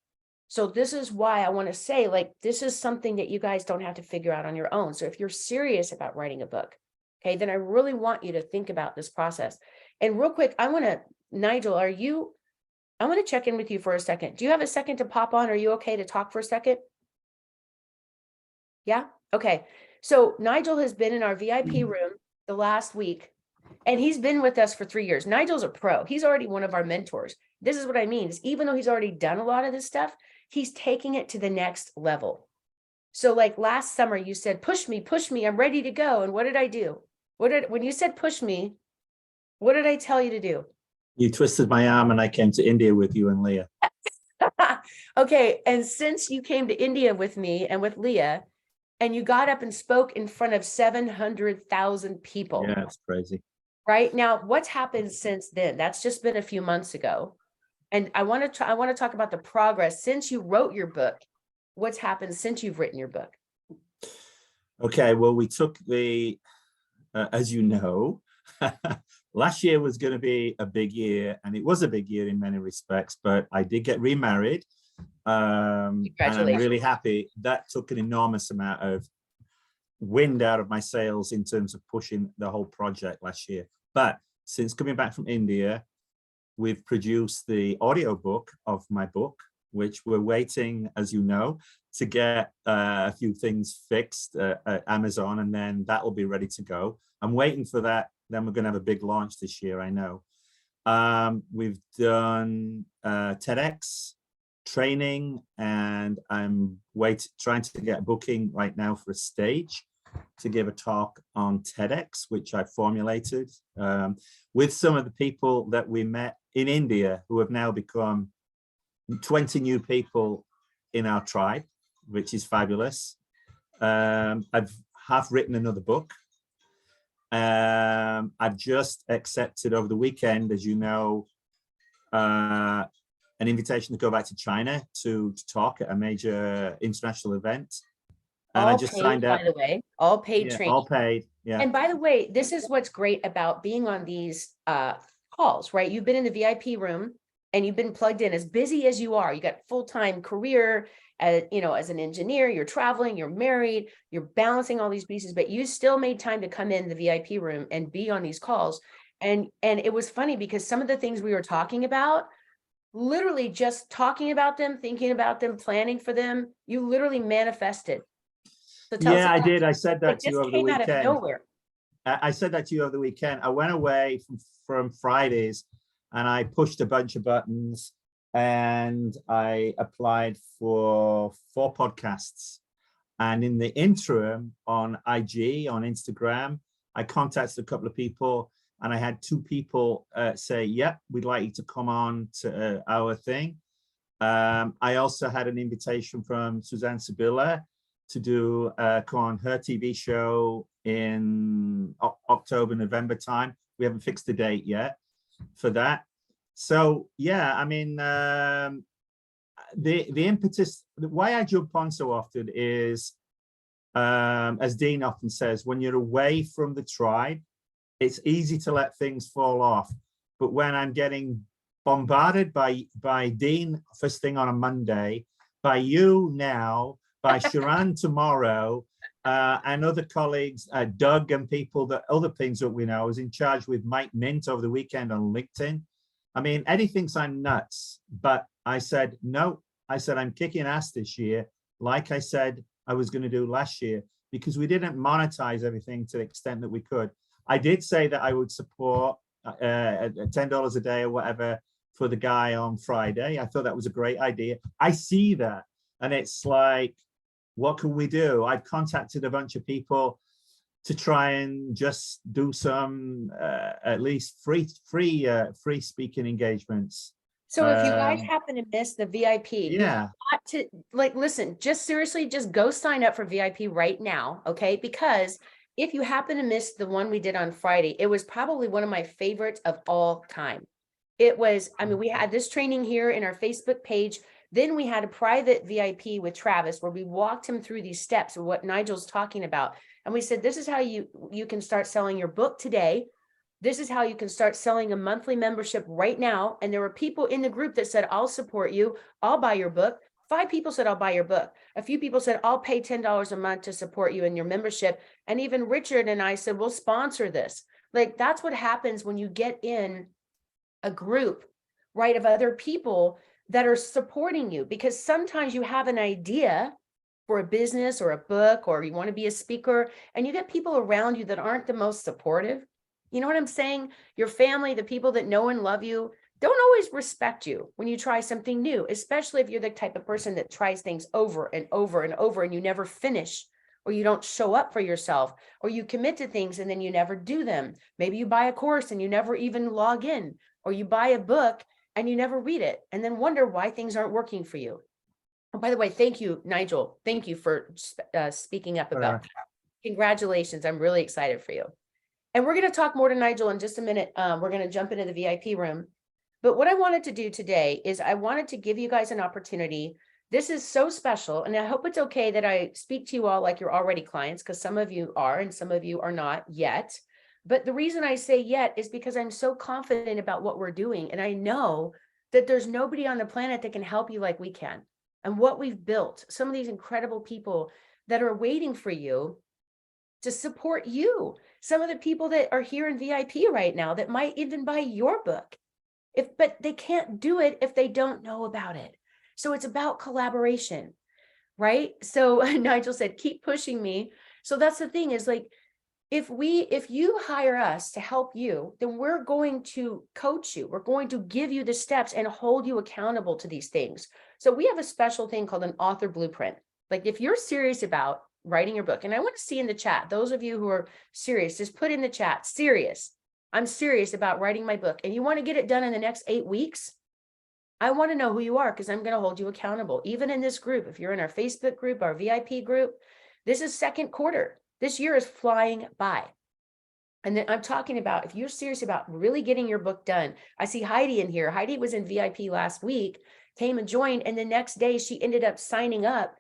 So this is why I want to say, like, this is something that you guys don't have to figure out on your own. So if you're serious about writing a book, okay, then I really want you to think about this process. And real quick, Nigel, I want to check in with you for a second. Do you have a second to pop on? Are you okay to talk for a second? Yeah? Okay. So Nigel has been in our VIP room the last week, and he's been with us for 3 years. Nigel's a pro. He's already one of our mentors. This is what I mean, is even though he's already done a lot of this stuff, he's taking it to the next level. So like last summer, you said, push me, I'm ready to go. And what did I do? When you said push me, what did I tell you to do? You twisted my arm and I came to India with you and Leah. Okay. And since you came to India with me and with Leah, and you got up and spoke in front of 700,000 people. Yeah, it's crazy. Right now, what's happened since then? That's just been a few months ago. And I want to talk about the progress since you wrote your book. What's happened since you've written your book? Okay, well, we took as you know, last year was going to be a big year, and it was a big year in many respects, but I did get remarried. And I'm really happy. That took an enormous amount of wind out of my sails in terms of pushing the whole project last year. But since coming back from India, we've produced the audiobook of my book, which we're waiting, as you know, to get a few things fixed at Amazon, and then that will be ready to go. I'm waiting for that. Then we're going to have a big launch this year, I know. We've done TEDx training, and I'm trying to get a booking right now for a stage to give a talk on TEDx, which I formulated with some of the people that we met in India, who have now become 20 new people in our tribe, which is fabulous. I've half written another book. I've just accepted over the weekend, as you know, an invitation to go back to China to talk at a major international event. And all I just paid, signed up. by the way, all paid training. All paid, yeah. And by the way, this is what's great about being on these calls, right? You've been in the VIP room and you've been plugged in, as busy as you are. You got full-time career, as an engineer, you're traveling, you're married, you're balancing all these pieces, but you still made time to come in the VIP room and be on these calls. And it was funny because some of the things we were talking about, literally just talking about them, thinking about them, planning for them, you literally manifested. So yeah, I did. I said that to you over the weekend. Out of nowhere. I said that to you over the weekend. I went away from Fridays and I pushed a bunch of buttons and I applied for 4 podcasts. And in the interim on IG, on Instagram, I contacted a couple of people and I had 2 people say, yep, we'd like you to come on to our thing. I also had an invitation from Suzanne Sibilla to come on her TV show in October, November time. We haven't fixed the date yet for that. So yeah, I mean, the impetus, why I jump on so often is, as Dean often says, when you're away from the tribe, it's easy to let things fall off. But when I'm getting bombarded by Dean first thing on a Monday, by you now, by Sharon tomorrow, and other colleagues, Doug and people that other things that we know. I was in charge with Mike Mint over the weekend on LinkedIn. I mean, Eddie thinks I'm nuts, but I said, no, I said, I'm kicking ass this year. Like I said, I was going to do last year, because we didn't monetize everything to the extent that we could. I did say that I would support $10 a day or whatever for the guy on Friday. I thought that was a great idea. I see that, and it's like, what can we do? I've contacted a bunch of people to try and just do some at least free speaking engagements. So if you guys happen to miss the VIP, Yeah, got to, like, listen, just seriously, just go sign up for VIP right now, okay? Because if you happen to miss the one we did on Friday, it was probably one of my favorites of all time. It was, I mean, we had this training here in our Facebook page. Then we had a private VIP with Travis where we walked him through these steps of what Nigel's talking about. And we said, this is how you can start selling your book today. This is how you can start selling a monthly membership right now. And there were people in the group that said, I'll support you. I'll buy your book. 5 people said, I'll buy your book. A few people said, I'll pay $10 a month to support you in your membership. And even Richard and I said, we'll sponsor this. Like, that's what happens when you get in a group, right, of other people that are supporting you, because sometimes you have an idea for a business or a book, or you want to be a speaker, and you get people around you that aren't the most supportive. You know what I'm saying? Your family, the people that know and love you, don't always respect you when you try something new, especially if you're the type of person that tries things over and over and over and you never finish, or you don't show up for yourself, or you commit to things and then you never do them. Maybe you buy a course and you never even log in, or you buy a book and you never read it and then wonder why things aren't working for you. Oh, by the way, thank you, Nigel. Thank you for speaking up about that. Congratulations. I'm really excited for you. And we're going to talk more to Nigel in just a minute. We're going to jump into the VIP room. But what I wanted to do today is I wanted to give you guys an opportunity. This is so special. And I hope it's okay that I speak to you all like you're already clients, because some of you are and some of you are not yet. But the reason I say yet is because I'm so confident about what we're doing. And I know that there's nobody on the planet that can help you like we can. And what we've built, some of these incredible people that are waiting for you to support you. Some of the people that are here in VIP right now that might even buy your book, but they can't do it if they don't know about it. So it's about collaboration, right? So Nigel said, keep pushing me. So that's the thing, is like, if you hire us to help you, then we're going to coach you. We're going to give you the steps and hold you accountable to these things. So we have a special thing called an author blueprint. Like, if you're serious about writing your book, and I want to see in the chat, those of you who are serious, just put in the chat, serious. I'm serious about writing my book, and you want to get it done in the next 8 weeks. I want to know who you are, because I'm going to hold you accountable. Even in this group, if you're in our Facebook group, our VIP group, this is second quarter. This year is flying by. And then I'm talking about, if you're serious about really getting your book done. I see Heidi in here. Heidi was in VIP last week, came and joined. And the next day she ended up signing up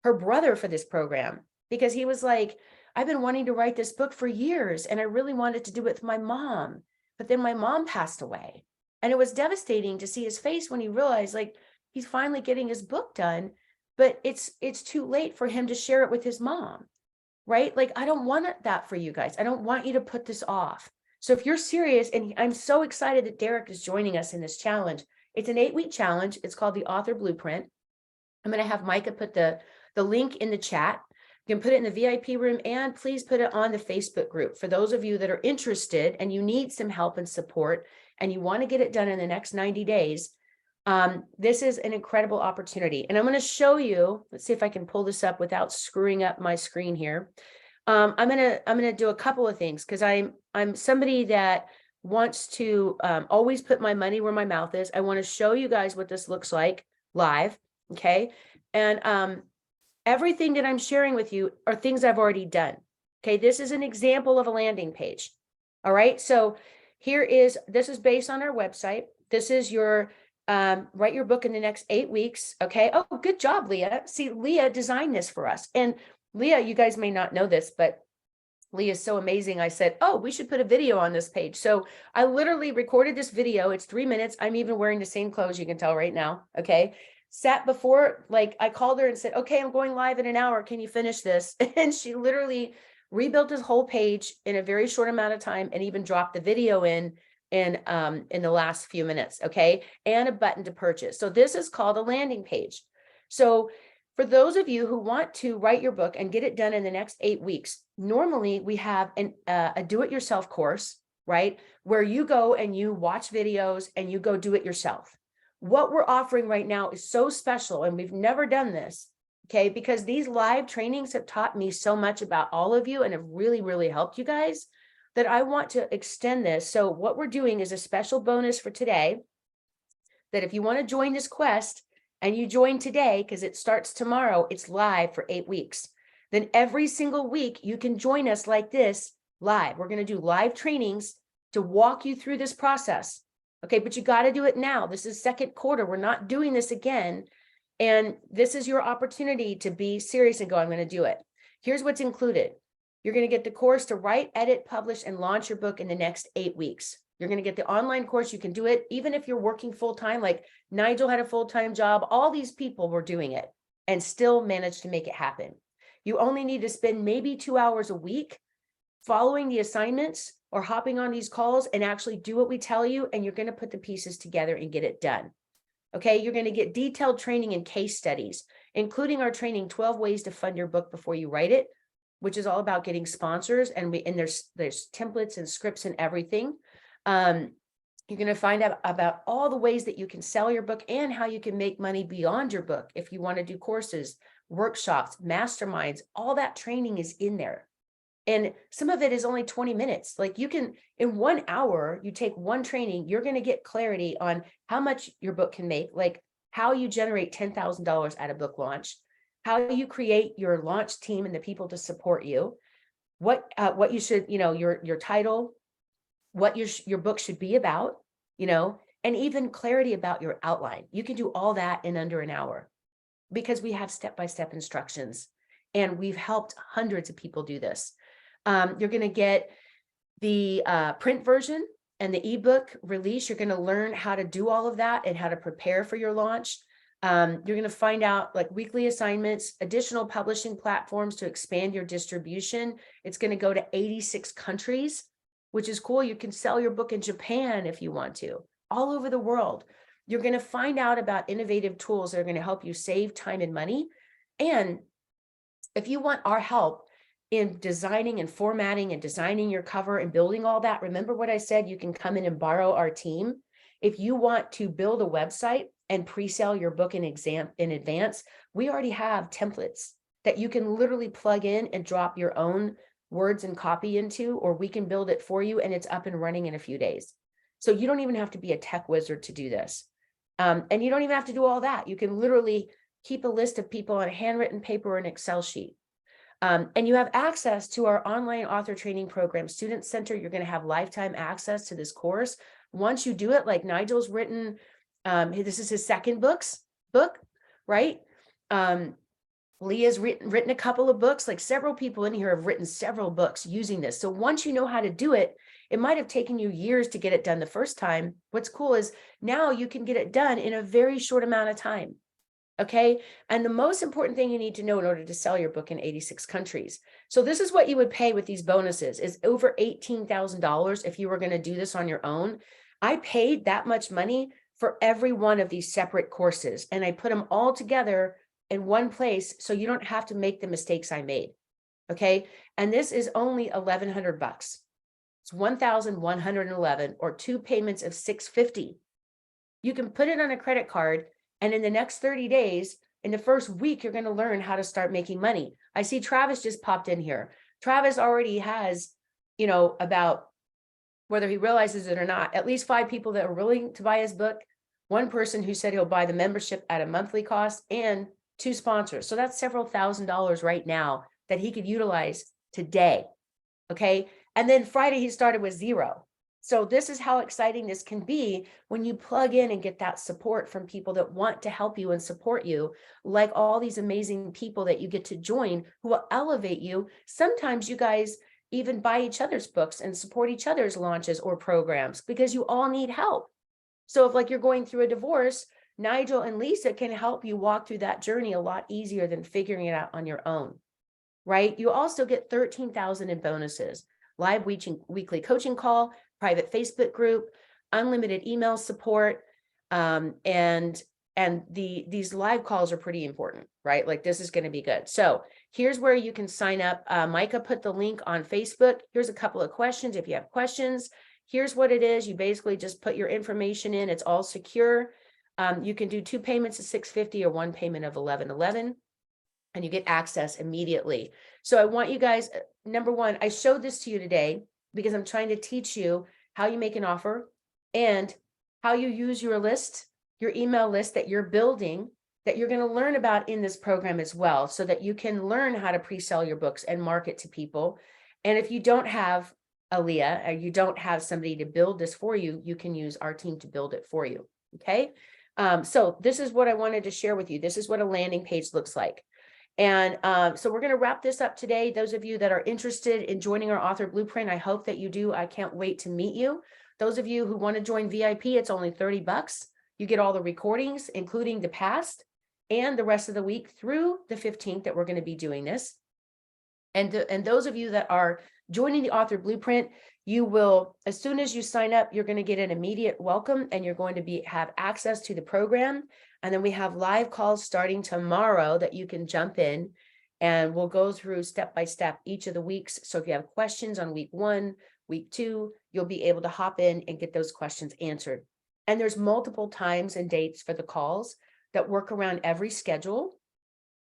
her brother for this program, because he was like, I've been wanting to write this book for years, and I really wanted to do it with my mom. But then my mom passed away. And it was devastating to see his face when he realized, like, he's finally getting his book done, but it's too late for him to share it with his mom. Right? Like, I don't want that for you guys. I don't want you to put this off. So if you're serious, and I'm so excited that Derek is joining us in this challenge. It's an 8-week challenge. It's called the Author Blueprint. I'm going to have Micah put the link in the chat. You can put it in the VIP room, and please put it on the Facebook group. For those of you that are interested and you need some help and support, and you want to get it done in the next 90 days, this is an incredible opportunity. And I'm going to show you, let's see if I can pull this up without screwing up my screen here. I'm going to do a couple of things, because I'm somebody that wants to always put my money where my mouth is. I want to show you guys what this looks like live. Okay. And everything that I'm sharing with you are things I've already done. Okay. This is an example of a landing page. All right. So this is based on our website. This is your write your book in the next 8 weeks. Okay. Oh, good job, Leah. See, Leah designed this for us. And Leah, you guys may not know this, but Leah is so amazing. I said, oh, we should put a video on this page. So I literally recorded this video. It's 3 minutes. I'm even wearing the same clothes, you can tell right now. Okay. sat before, like I called her and said, okay, I'm going live in an hour. Can you finish this? And she literally rebuilt his whole page in a very short amount of time and even dropped the video in the last few minutes. Okay. And a button to purchase. So this is called a landing page. So for those of you who want to write your book and get it done in the next 8 weeks, normally we have a do-it-yourself course, right? Where you go and you watch videos and you go do it yourself. What we're offering right now is so special, and we've never done this, okay? Because these live trainings have taught me so much about all of you and have really, really helped you guys, that I want to extend this. So what we're doing is a special bonus for today, that if you want to join this quest and you join today, because it starts tomorrow, it's live for 8 weeks. Then every single week you can join us like this live. We're going to do live trainings to walk you through this process. Okay, but you got to do it now. This is second quarter. We're not doing this again. And this is your opportunity to be serious and go, I'm going to do it. Here's what's included. You're going to get the course to write, edit, publish, and launch your book in the next 8 weeks. You're going to get the online course. You can do it even if you're working full-time, like Nigel had a full-time job. All these people were doing it and still managed to make it happen. You only need to spend maybe 2 hours a week following the assignments or hopping on these calls and actually do what we tell you, and you're going to put the pieces together and get it done. Okay, you're going to get detailed training and case studies, including our training 12 ways to fund your book before you write it, which is all about getting sponsors, and there's templates and scripts and everything. You're going to find out about all the ways that you can sell your book and how you can make money beyond your book. If you want to do courses, workshops, masterminds, all that training is in there. And some of it is only 20 minutes. Like you can, in 1 hour, you take one training, you're going to get clarity on how much your book can make, like how you generate $10,000 at a book launch, how you create your launch team and the people to support you, what you should, your title, what your book should be about, and even clarity about your outline. You can do all that in under an hour because we have step-by-step instructions, and we've helped hundreds of people do this. You're going to get the print version and the ebook release. You're going to learn how to do all of that and how to prepare for your launch. You're going to find out like weekly assignments, additional publishing platforms to expand your distribution. It's going to go to 86 countries, which is cool. You can sell your book in Japan if you want to, all over the world. You're going to find out about innovative tools that are going to help you save time and money. And if you want our help in designing and formatting and designing your cover and building all that, remember what I said, you can come in and borrow our team. If you want to build a website and pre-sell your book in advance, we already have templates that you can literally plug in and drop your own words and copy into, or we can build it for you and it's up and running in a few days. So you don't even have to be a tech wizard to do this. And you don't even have to do all that. You can literally keep a list of people on a handwritten paper or an Excel sheet. And you have access to our online author training program, Student Center. You're going to have lifetime access to this course. Once you do it, like Nigel's written, this is his second book, right? Leah's written a couple of books, like several people in here have written several books using this. So once you know how to do it, it might have taken you years to get it done the first time. What's cool is now you can get it done in a very short amount of time. Okay. And the most important thing you need to know in order to sell your book in 86 countries. So this is what you would pay with these bonuses, is over $18,000 if you were going to do this on your own. I paid that much money for every one of these separate courses, and I put them all together in one place so you don't have to make the mistakes I made. Okay. And this is only $1,100 bucks. It's 1,111, or 2 payments of $650. You can put it on a credit card, and in the next 30 days, in the first week, you're going to learn how to start making money. I see Travis just popped in here. Travis already has, about, whether he realizes it or not, at least 5 people that are willing to buy his book, 1 person who said he'll buy the membership at a monthly cost, and 2 sponsors. So that's several $1,000s right now that he could utilize today. Okay. And then Friday, he started with 0. So this is how exciting this can be when you plug in and get that support from people that want to help you and support you, like all these amazing people that you get to join who will elevate you. Sometimes you guys even buy each other's books and support each other's launches or programs because you all need help. So if like you're going through a divorce, Nigel and Lisa can help you walk through that journey a lot easier than figuring it out on your own, right? You also get 13,000 in bonuses, live weekly coaching call, private Facebook group, unlimited email support, and these live calls are pretty important, right? Like this is going to be good. So here's where you can sign up. Micah put the link on Facebook. Here's a couple of questions. If you have questions, here's what it is. You basically just put your information in. It's all secure. You can do 2 payments of $650 or 1 payment of $11.11, and you get access immediately. So I want you guys, number one, I showed this to you today because I'm trying to teach you how you make an offer and how you use your list, your email list that you're building, that you're going to learn about in this program as well, so that you can learn how to pre-sell your books and market to people. And if you don't have Aaliyah, or you don't have somebody to build this for you, you can use our team to build it for you. Okay. So this is what I wanted to share with you. This is what a landing page looks like. And so we're going to wrap this up today. Those of you that are interested in joining our author blueprint, I hope that you do. I can't wait to meet you. Those of you who want to join VIP, it's only $30. You get all the recordings, including the past and the rest of the week through the 15th that we're going to be doing this. And those of you that are joining the author blueprint, you will, as soon as you sign up, you're going to get an immediate welcome, and you're going to have access to the program. And then we have live calls starting tomorrow that you can jump in, and we'll go through step by step each of the weeks. So if you have questions on week 1, week 2, you'll be able to hop in and get those questions answered. And there's multiple times and dates for the calls that work around every schedule,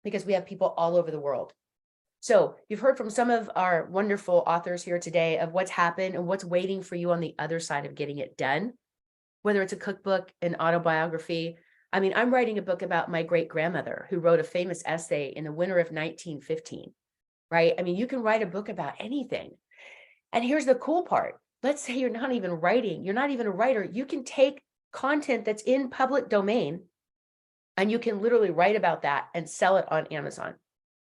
because we have people all over the world. So you've heard from some of our wonderful authors here today of what's happened and what's waiting for you on the other side of getting it done, whether it's a cookbook, an autobiography. I mean, I'm writing a book about my great-grandmother who wrote a famous essay in the winter of 1915, right? I mean, you can write a book about anything. And here's the cool part. Let's say you're not even writing, you're not even a writer. You can take content that's in public domain and you can literally write about that and sell it on Amazon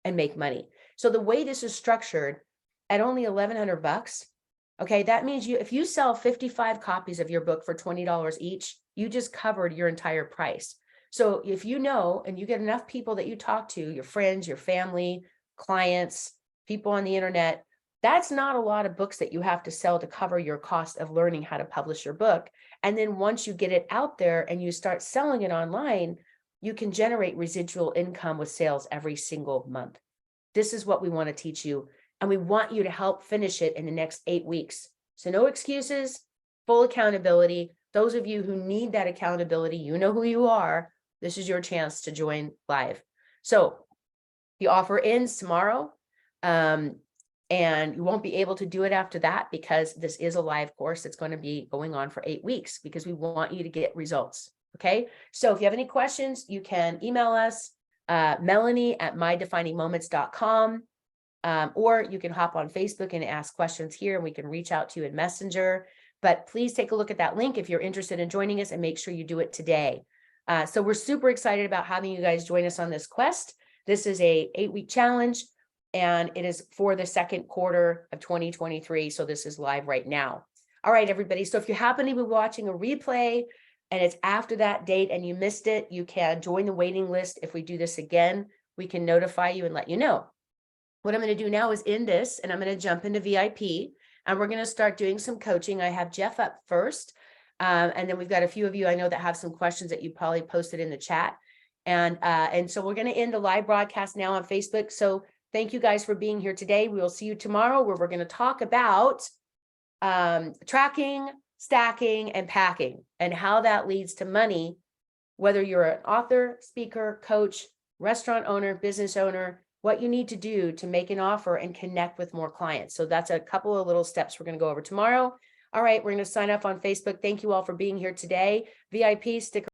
and make money. So the way this is structured, at only $1,100, okay, that means if you sell 55 copies of your book for $20 each, you just covered your entire price. So if you know, and you get enough people that you talk to, your friends, your family, clients, people on the internet, that's not a lot of books that you have to sell to cover your cost of learning how to publish your book. And then once you get it out there and you start selling it online, you can generate residual income with sales every single month. This is what we want to teach you, and we want you to help finish it in the next 8 weeks. So no excuses, full accountability. Those of you who need that accountability, you know who you are. This is your chance to join live. So the offer ends tomorrow, and you won't be able to do it after that, because this is a live course that's going to be going on for 8 weeks, because we want you to get results. Okay, so if you have any questions, you can email us, Melanie at mydefiningmoments.com, or you can hop on Facebook and ask questions here, and we can reach out to you in Messenger. But please take a look at that link if you're interested in joining us, and make sure you do it today. So we're super excited about having you guys join us on this quest. This is a 8-week challenge, and it is for the second quarter of 2023. So this is live right now. All right, everybody. So if you happen to be watching a replay and it's after that date and you missed it, you can join the waiting list. If we do this again, we can notify you and let you know. What I'm going to do now is end this, and I'm going to jump into VIP, and we're going to start doing some coaching. I have Jeff up first, and then we've got a few of you I know that have some questions that you probably posted in the chat. And so we're going to end the live broadcast now on Facebook. So thank you guys for being here today. We will see you tomorrow, where we're going to talk about tracking, stacking, and packing, and how that leads to money, whether you're an author, speaker, coach, restaurant owner, business owner, what you need to do to make an offer and connect with more clients. So that's a couple of little steps we're going to go over tomorrow. All right, we're going to sign up on Facebook. Thank you all for being here today. VIP, stick